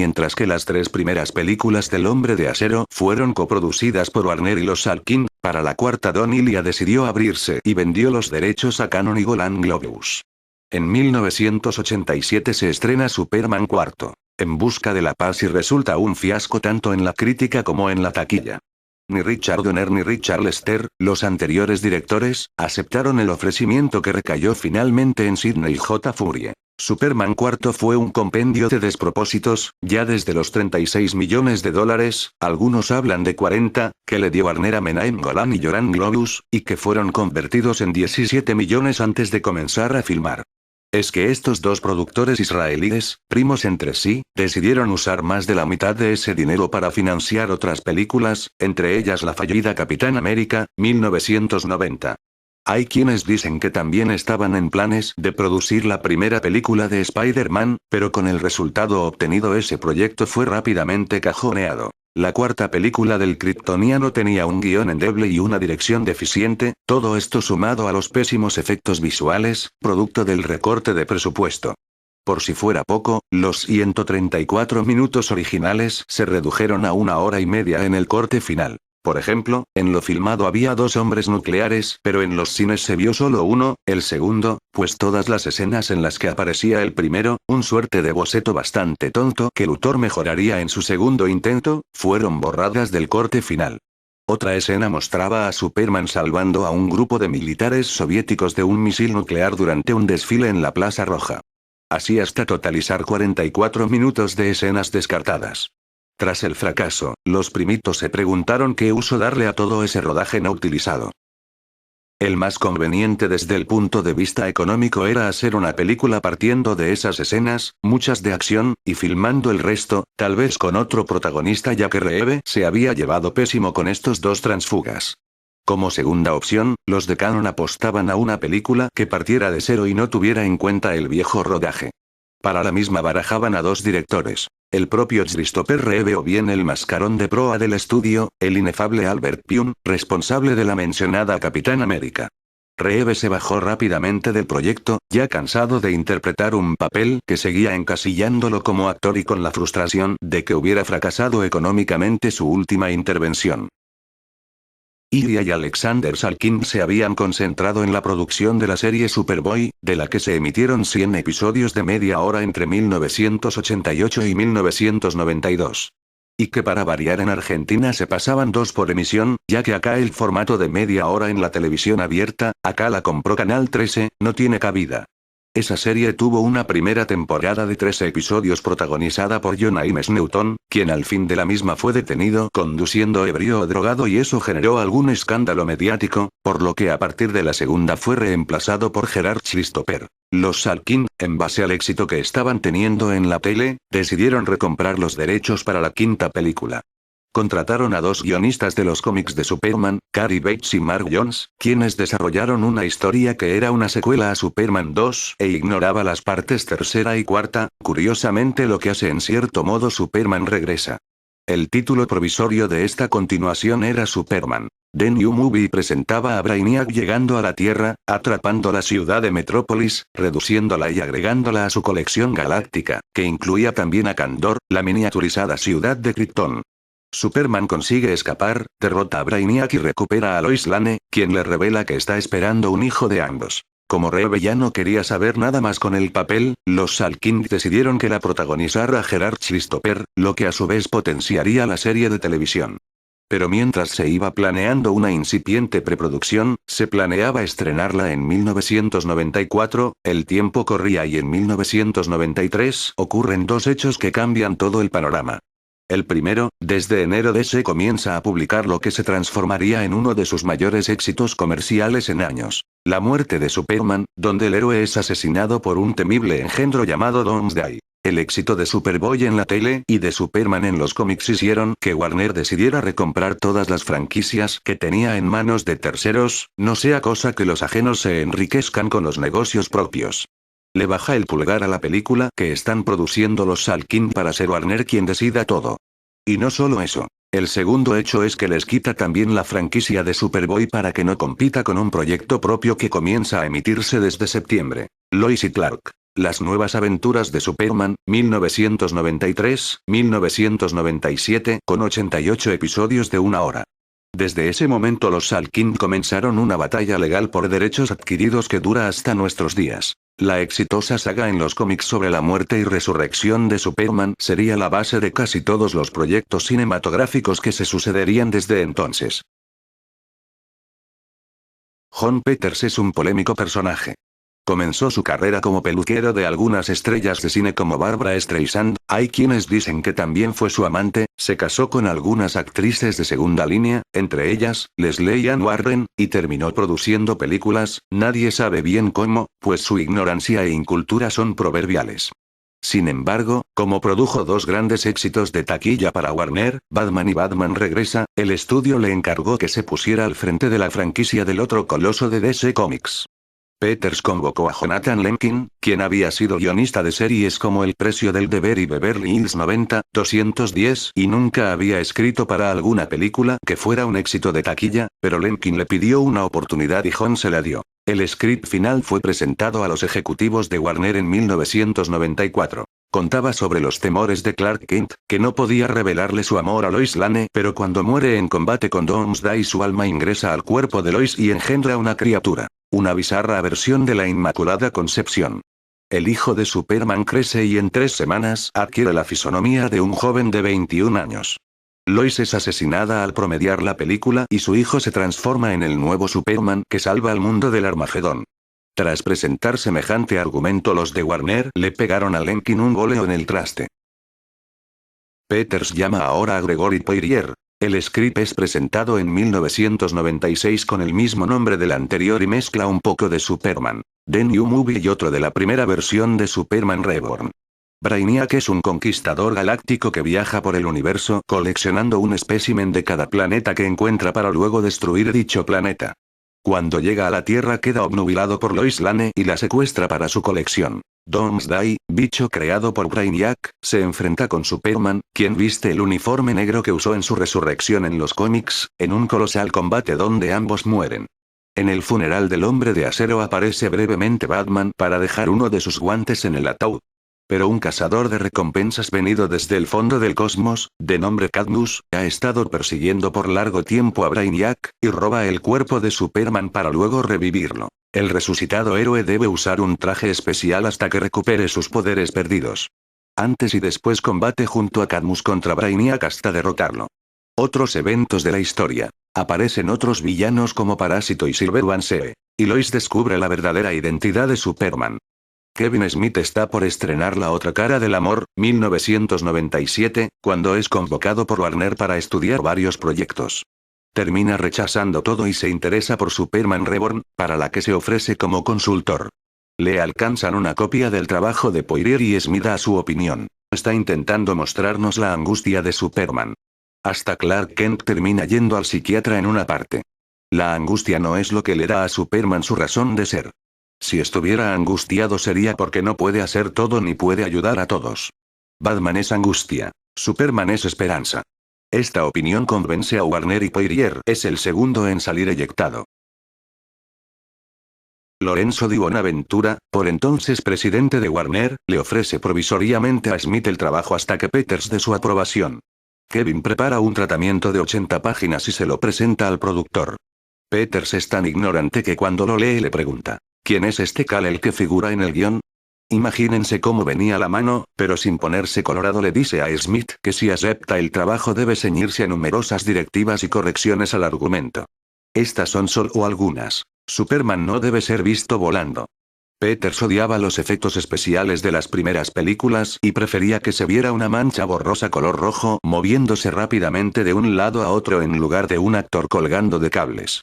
Mientras que las 3 primeras películas del Hombre de Acero fueron coproducidas por Warner y los Salkind, para la cuarta Don Ilia decidió abrirse y vendió los derechos a Cannon y Golan Globus. En 1987 se estrena Superman IV, En busca de la paz, y resulta un fiasco tanto en la crítica como en la taquilla. Ni Richard Donner ni Richard Lester, los anteriores directores, aceptaron el ofrecimiento que recayó finalmente en Sidney J. Furie. Superman IV fue un compendio de despropósitos, ya desde los $36 millones, algunos hablan de 40, que le dio Warner a Menahem Golan y Golan Globus, y que fueron convertidos en 17 millones antes de comenzar a filmar. Es que estos dos productores israelíes, primos entre sí, decidieron usar más de la mitad de ese dinero para financiar otras películas, entre ellas la fallida Capitán América, 1990. Hay quienes dicen que también estaban en planes de producir la primera película de Spider-Man, pero con el resultado obtenido ese proyecto fue rápidamente cajoneado. La cuarta película del kryptoniano tenía un guión endeble y una dirección deficiente, todo esto sumado a los pésimos efectos visuales, producto del recorte de presupuesto. Por si fuera poco, los 134 minutos originales se redujeron a 1 hora y media en el corte final. Por ejemplo, en lo filmado había 2 hombres nucleares, pero en los cines se vio solo uno, el segundo, pues todas las escenas en las que aparecía el primero, un suerte de boceto bastante tonto que Luthor mejoraría en su segundo intento, fueron borradas del corte final. Otra escena mostraba a Superman salvando a un grupo de militares soviéticos de un misil nuclear durante un desfile en la Plaza Roja. Así hasta totalizar 44 minutos de escenas descartadas. Tras el fracaso, los primitos se preguntaron qué uso darle a todo ese rodaje no utilizado. El más conveniente desde el punto de vista económico era hacer una película partiendo de esas escenas, muchas de acción, y filmando el resto, tal vez con otro protagonista, ya que Reeve se había llevado pésimo con estos dos transfugas. Como segunda opción, los de Cannon apostaban a una película que partiera de cero y no tuviera en cuenta el viejo rodaje. Para la misma barajaban a 2 directores, el propio Christopher Reeve o bien el mascarón de proa del estudio, el inefable Albert Pyun, responsable de la mencionada Capitán América. Reeve se bajó rápidamente del proyecto, ya cansado de interpretar un papel que seguía encasillándolo como actor y con la frustración de que hubiera fracasado económicamente su última intervención. Ilia y Alexander Salkind se habían concentrado en la producción de la serie Superboy, de la que se emitieron 100 episodios de media hora entre 1988 y 1992. Y que para variar en Argentina se pasaban 2 por emisión, ya que acá el formato de media hora en la televisión abierta, acá la compró Canal 13, no tiene cabida. Esa serie tuvo una primera temporada de 13 episodios protagonizada por John James Newton, quien al fin de la misma fue detenido conduciendo ebrio o drogado, y eso generó algún escándalo mediático, por lo que a partir de la segunda fue reemplazado por Gerard Christopher. Los Salkind, en base al éxito que estaban teniendo en la tele, decidieron recomprar los derechos para la quinta película. Contrataron a 2 guionistas de los cómics de Superman, Cary Bates y Mark Jones, quienes desarrollaron una historia que era una secuela a Superman 2 e ignoraba las partes tercera y cuarta, curiosamente lo que hace en cierto modo Superman Regresa. El título provisorio de esta continuación era Superman, The New Movie, y presentaba a Brainiac llegando a la Tierra, atrapando la ciudad de Metrópolis, reduciéndola y agregándola a su colección galáctica, que incluía también a Kandor, la miniaturizada ciudad de Krypton. Superman consigue escapar, derrota a Brainiac y recupera a Lois Lane, quien le revela que está esperando un hijo de ambos. Como Reeve ya no quería saber nada más con el papel, los Salkind decidieron que la protagonizara Gerard Christopher, lo que a su vez potenciaría la serie de televisión. Pero mientras se iba planeando una incipiente preproducción, se planeaba estrenarla en 1994, el tiempo corría y en 1993 ocurren 2 hechos que cambian todo el panorama. El primero, desde enero DC comienza a publicar lo que se transformaría en uno de sus mayores éxitos comerciales en años. La muerte de Superman, donde el héroe es asesinado por un temible engendro llamado Doomsday. El éxito de Superboy en la tele y de Superman en los cómics hicieron que Warner decidiera recomprar todas las franquicias que tenía en manos de terceros, no sea cosa que los ajenos se enriquezcan con los negocios propios. Le baja el pulgar a la película que están produciendo los Salkind para ser Warner quien decida todo. Y no solo eso. El segundo hecho es que les quita también la franquicia de Superboy para que no compita con un proyecto propio que comienza a emitirse desde septiembre. Lois y Clark. Las nuevas aventuras de Superman, 1993-1997, con 88 episodios de 1 hora. Desde ese momento los Salkind comenzaron una batalla legal por derechos adquiridos que dura hasta nuestros días. La exitosa saga en los cómics sobre la muerte y resurrección de Superman sería la base de casi todos los proyectos cinematográficos que se sucederían desde entonces. Jon Peters es un polémico personaje. Comenzó su carrera como peluquero de algunas estrellas de cine como Barbra Streisand, hay quienes dicen que también fue su amante, se casó con algunas actrices de segunda línea, entre ellas, Leslie Ann Warren, y terminó produciendo películas, nadie sabe bien cómo, pues su ignorancia e incultura son proverbiales. Sin embargo, como produjo dos grandes éxitos de taquilla para Warner, Batman y Batman Regresa, el estudio le encargó que se pusiera al frente de la franquicia del otro coloso de DC Comics. Peters convocó a Jonathan Lemkin, quien había sido guionista de series como El precio del deber y Beverly Hills 90-210 y nunca había escrito para alguna película que fuera un éxito de taquilla, pero Lemkin le pidió una oportunidad y Jon se la dio. El script final fue presentado a los ejecutivos de Warner en 1994. Contaba sobre los temores de Clark Kent, que no podía revelarle su amor a Lois Lane, pero cuando muere en combate con Doomsday su alma ingresa al cuerpo de Lois y engendra una criatura. Una bizarra versión de la Inmaculada Concepción. El hijo de Superman crece y en 3 semanas adquiere la fisonomía de un joven de 21 años. Lois es asesinada al promediar la película y su hijo se transforma en el nuevo Superman que salva al mundo del Armagedón. Tras presentar semejante argumento los de Warner le pegaron a Lemkin un goleo en el traste. Peters llama ahora a Gregory Poirier. El script es presentado en 1996 con el mismo nombre del anterior y mezcla un poco de Superman, The New Movie y otro de la primera versión de Superman Reborn. Brainiac es un conquistador galáctico que viaja por el universo coleccionando un espécimen de cada planeta que encuentra para luego destruir dicho planeta. Cuando llega a la Tierra queda obnubilado por Lois Lane y la secuestra para su colección. Doomsday, bicho creado por Brainiac, se enfrenta con Superman, quien viste el uniforme negro que usó en su resurrección en los cómics, en un colosal combate donde ambos mueren. En el funeral del Hombre de Acero aparece brevemente Batman para dejar uno de sus guantes en el ataúd. Pero un cazador de recompensas venido desde el fondo del cosmos, de nombre Cadmus, ha estado persiguiendo por largo tiempo a Brainiac, y roba el cuerpo de Superman para luego revivirlo. El resucitado héroe debe usar un traje especial hasta que recupere sus poderes perdidos. Antes y después combate junto a Cadmus contra Brainiac hasta derrotarlo. Otros eventos de la historia. Aparecen otros villanos como Parásito y Silver One, y Lois descubre la verdadera identidad de Superman. Kevin Smith está por estrenar La otra cara del amor, 1997, cuando es convocado por Warner para estudiar varios proyectos. Termina rechazando todo y se interesa por Superman Reborn, para la que se ofrece como consultor. Le alcanzan una copia del trabajo de Poirier y Smith a su opinión. Está intentando mostrarnos la angustia de Superman. Hasta Clark Kent termina yendo al psiquiatra en una parte. La angustia no es lo que le da a Superman su razón de ser. Si estuviera angustiado sería porque no puede hacer todo ni puede ayudar a todos. Batman es angustia. Superman es esperanza. Esta opinión convence a Warner y Poirier es el segundo en salir eyectado. Lorenzo Di Bonaventura, por entonces presidente de Warner, le ofrece provisoriamente a Smith el trabajo hasta que Peters dé su aprobación. Kevin prepara un tratamiento de 80 páginas y se lo presenta al productor. Peters es tan ignorante que cuando lo lee le pregunta: ¿quién es este Kal-El que figura en el guión? Imagínense cómo venía la mano, pero sin ponerse colorado le dice a Smith que si acepta el trabajo debe ceñirse a numerosas directivas y correcciones al argumento. Estas son solo algunas. Superman no debe ser visto volando. Peters odiaba los efectos especiales de las primeras películas y prefería que se viera una mancha borrosa color rojo moviéndose rápidamente de un lado a otro en lugar de un actor colgando de cables.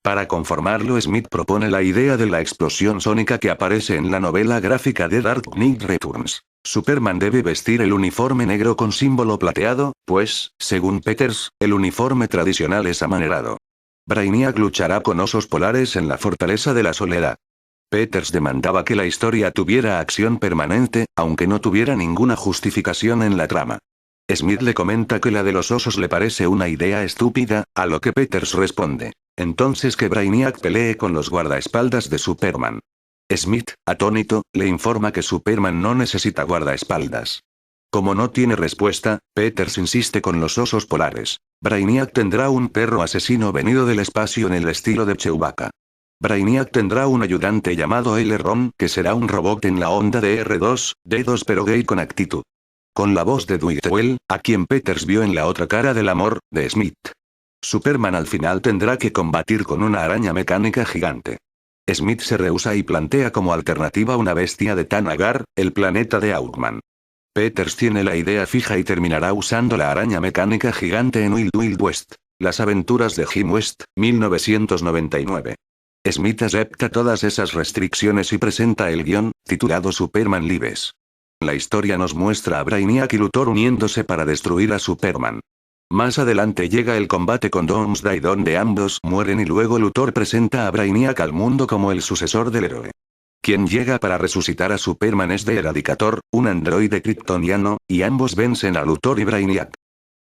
Para conformarlo, Smith propone la idea de la explosión sónica que aparece en la novela gráfica de Dark Knight Returns. Superman debe vestir el uniforme negro con símbolo plateado, pues, según Peters, el uniforme tradicional es amanerado. Brainiac luchará con osos polares en la Fortaleza de la Soledad. Peters demandaba que la historia tuviera acción permanente, aunque no tuviera ninguna justificación en la trama. Smith le comenta que la de los osos le parece una idea estúpida, a lo que Peters responde: entonces que Brainiac pelee con los guardaespaldas de Superman. Smith, atónito, le informa que Superman no necesita guardaespaldas. Como no tiene respuesta, Peters insiste con los osos polares. Brainiac tendrá un perro asesino venido del espacio en el estilo de Chewbacca. Brainiac tendrá un ayudante llamado Aileron, que será un robot en la onda de R2D2 pero gay con actitud. Con la voz de Dwight Well, a quien Peters vio en La otra cara del amor, de Smith. Superman al final tendrá que combatir con una araña mecánica gigante. Smith se rehúsa y plantea como alternativa una bestia de Tanagar, el planeta de Outman. Peters tiene la idea fija y terminará usando la araña mecánica gigante en Wild Wild West. Las aventuras de Jim West, 1999. Smith acepta todas esas restricciones y presenta el guión, titulado Superman Lives. La historia nos muestra a Brainiac y Luthor uniéndose para destruir a Superman. Más adelante llega el combate con Doomsday donde ambos mueren y luego Luthor presenta a Brainiac al mundo como el sucesor del héroe. Quien llega para resucitar a Superman es The Eradicator, un androide kryptoniano, y ambos vencen a Luthor y Brainiac.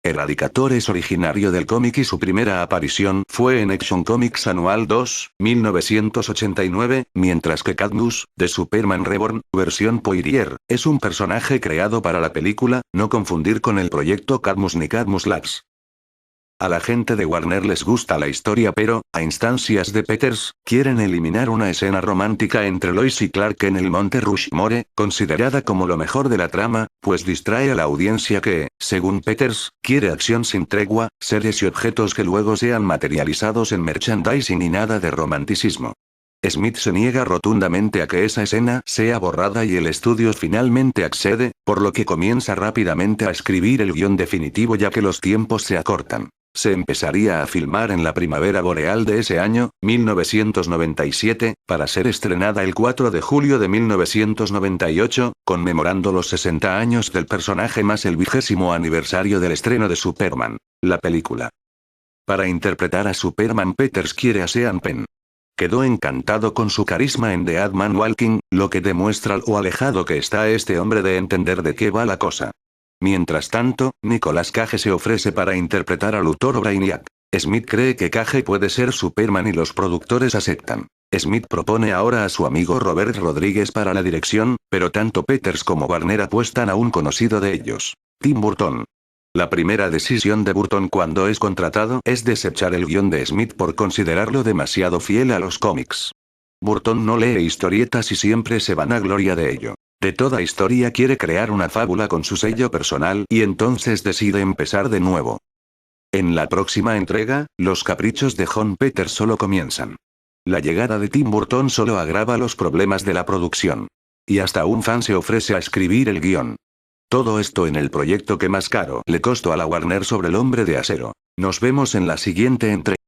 Eradicator es originario del cómic y su primera aparición fue en Action Comics Anual 2, 1989, mientras que Cadmus, de Superman Reborn, versión Poirier, es un personaje creado para la película, no confundir con el proyecto Cadmus ni Cadmus Labs. A la gente de Warner les gusta la historia pero, a instancias de Peters, quieren eliminar una escena romántica entre Lois y Clark en el Monte Rushmore, considerada como lo mejor de la trama, pues distrae a la audiencia que, según Peters, quiere acción sin tregua, seres y objetos que luego sean materializados en merchandising y nada de romanticismo. Smith se niega rotundamente a que esa escena sea borrada y el estudio finalmente accede, por lo que comienza rápidamente a escribir el guión definitivo ya que los tiempos se acortan. Se empezaría a filmar en la primavera boreal de ese año, 1997, para ser estrenada el 4 de julio de 1998, conmemorando los 60 años del personaje más el 20º aniversario del estreno de Superman, la película. Para interpretar a Superman Peters quiere a Sean Penn. Quedó encantado con su carisma en The Ant-Man Walking, lo que demuestra lo alejado que está este hombre de entender de qué va la cosa. Mientras tanto, Nicolas Cage se ofrece para interpretar a Luthor o Brainiac. Smith cree que Cage puede ser Superman y los productores aceptan. Smith propone ahora a su amigo Robert Rodríguez para la dirección, pero tanto Peters como Warner apuestan a un conocido de ellos, Tim Burton. La primera decisión de Burton cuando es contratado es desechar el guión de Smith por considerarlo demasiado fiel a los cómics. Burton no lee historietas y siempre se vanagloria de ello. De toda historia quiere crear una fábula con su sello personal y entonces decide empezar de nuevo. En la próxima entrega, los caprichos de John Peters solo comienzan. La llegada de Tim Burton solo agrava los problemas de la producción. Y hasta un fan se ofrece a escribir el guión. Todo esto en el proyecto que más caro le costó a la Warner sobre el Hombre de Acero. Nos vemos en la siguiente entrega.